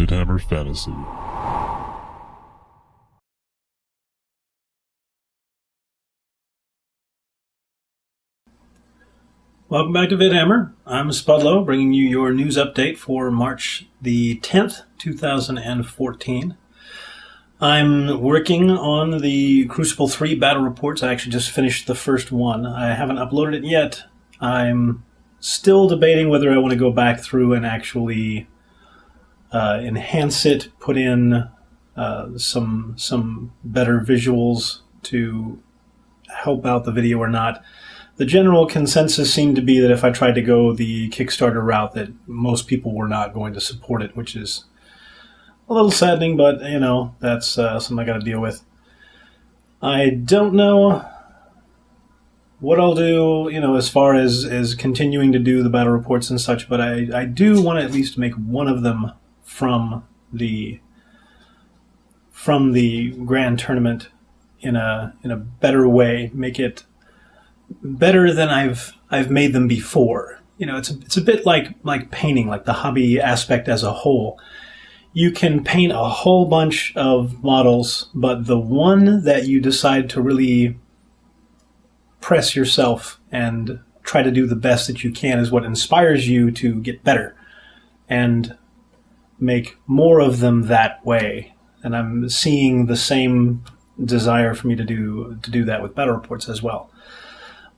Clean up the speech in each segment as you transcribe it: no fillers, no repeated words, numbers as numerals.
Vidhammer Fantasy. Welcome back to Vidhammer. I'm Spudlow, bringing you your news update for March the 10th, 2014. I'm working on the Crucible 3 battle reports. I actually just finished the first one. I haven't uploaded it yet. I'm still debating whether I want to go back through and actually enhance it, put in some better visuals to help out the video or not. The general consensus seemed to be that if I tried to go the Kickstarter route, that most people were not going to support it, which is a little saddening, but, you know, that's something I got to deal with. I don't know what I'll do, you know, as far as continuing to do the battle reports and such, but I do want to at least make one of them from the grand tournament in a better way, make it better than I've made them before. You know, it's a bit like painting, like the hobby aspect as a whole. You can paint a whole bunch of models, but the one that you decide to really press yourself and try to do the best that you can is what inspires you to get better and make more of them that way. And I'm seeing the same desire for me to do that with battle reports as well.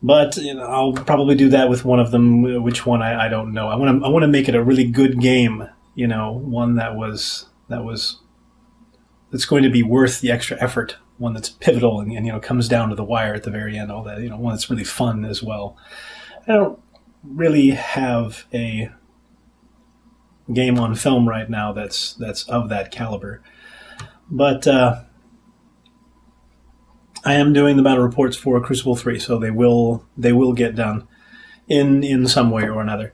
But you know, I'll probably do that with one of them. Which one I don't know. I want to make it a really good game. You know, one that's going to be worth the extra effort. One that's pivotal and you know comes down to the wire at the very end. All that, you know, one that's really fun as well. I don't really have a game on film right now that's of that caliber. But I am doing the battle reports for Crucible 3, so they will get done in some way or another.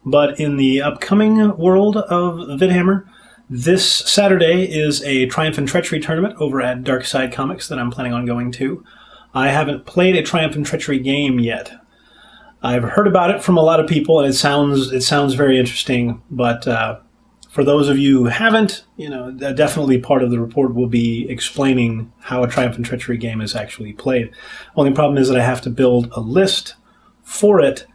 But in the upcoming world of Vidhammer, this Saturday is a Triumph and Treachery tournament over at Dark Side Comics that I'm planning on going to. I haven't played a Triumph and Treachery game yet. I've heard about it from a lot of people, and it sounds very interesting. But for those of you who haven't, you know, definitely part of the report will be explaining how a Triumph and Treachery game is actually played. Only problem is that I have to build a list for it,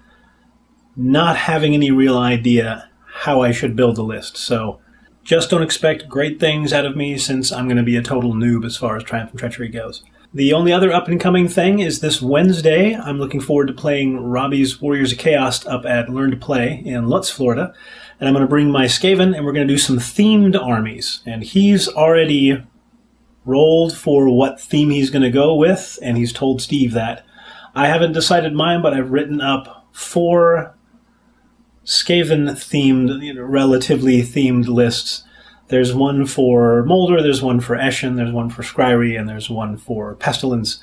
not having any real idea how I should build the list. So just don't expect great things out of me, since I'm going to be a total noob as far as Triumph and Treachery goes. The only other up-and-coming thing is this Wednesday. I'm looking forward to playing Robbie's Warriors of Chaos up at Learn to Play in Lutz, Florida. And I'm going to bring my Skaven, and we're going to do some themed armies. And he's already rolled for what theme he's going to go with, and he's told Steve that. I haven't decided mine, but I've written up 4 Skaven-themed, you know, relatively themed lists. There's one for Molder, there's one for Eshin, there's one for Scryry, and there's one for Pestilence.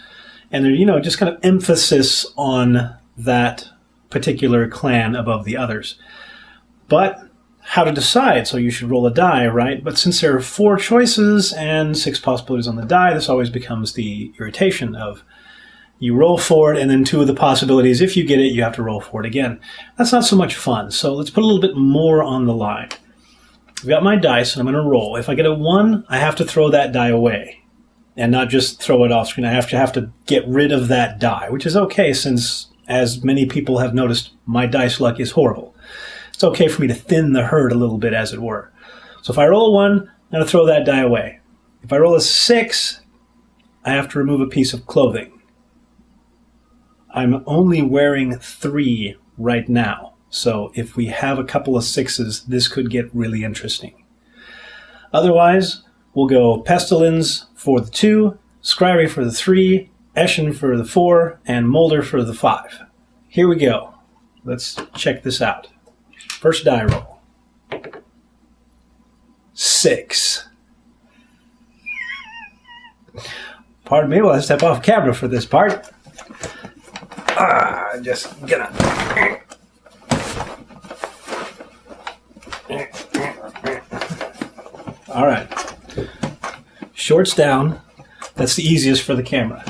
And they're, you know, just kind of emphasis on that particular clan above the others. But how to decide? So you should roll a die, right? But since there are 4 choices and 6 possibilities on the die, this always becomes the irritation of you roll for it, and then 2 of the possibilities, if you get it, you have to roll for it again. That's not so much fun, so let's put a little bit more on the line. I've got my dice, and I'm going to roll. If I get a 1, I have to throw that die away, and not just throw it off screen. I have to get rid of that die, which is okay, since, as many people have noticed, my dice luck is horrible. It's okay for me to thin the herd a little bit, as it were. So if I roll a 1, I'm going to throw that die away. If I roll a 6, I have to remove a piece of clothing. I'm only wearing 3 right now, so if we have a couple of 6s, this could get really interesting. Otherwise, we'll go Pestilence for the 2, Scryry for the 3, Eshin for the 4, and Molder for the 5. Here we go. Let's check this out. First die roll. 6. Pardon me while I step off camera for this part. Just gonna... All right. Shorts down. That's the easiest for the camera.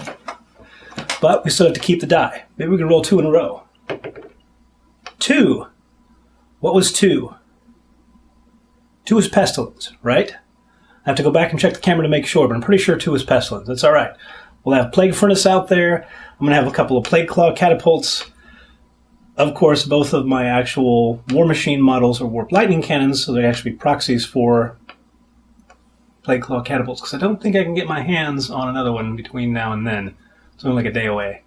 But we still have to keep the die. Maybe we can roll 2 in a row. 2. What was 2? 2 is Pestilence, right? I have to go back and check the camera to make sure, but I'm pretty sure 2 is Pestilence. That's all right. We'll have Plague Furnace out there. I'm going to have a couple of Plague Claw catapults. Of course, both of my actual War Machine models are Warp Lightning Cannons, so they actually be proxies for Plague Claw catapults, because I don't think I can get my hands on another one between now and then. It's only like a day away.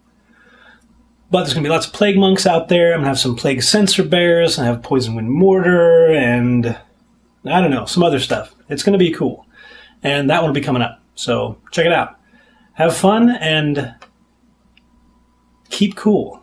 But there's going to be lots of Plague Monks out there. I'm going to have some Plague Sensor Bears. I have Poison Wind Mortar, and I don't know, some other stuff. It's going to be cool. And that one will be coming up. So check it out. Have fun and keep cool.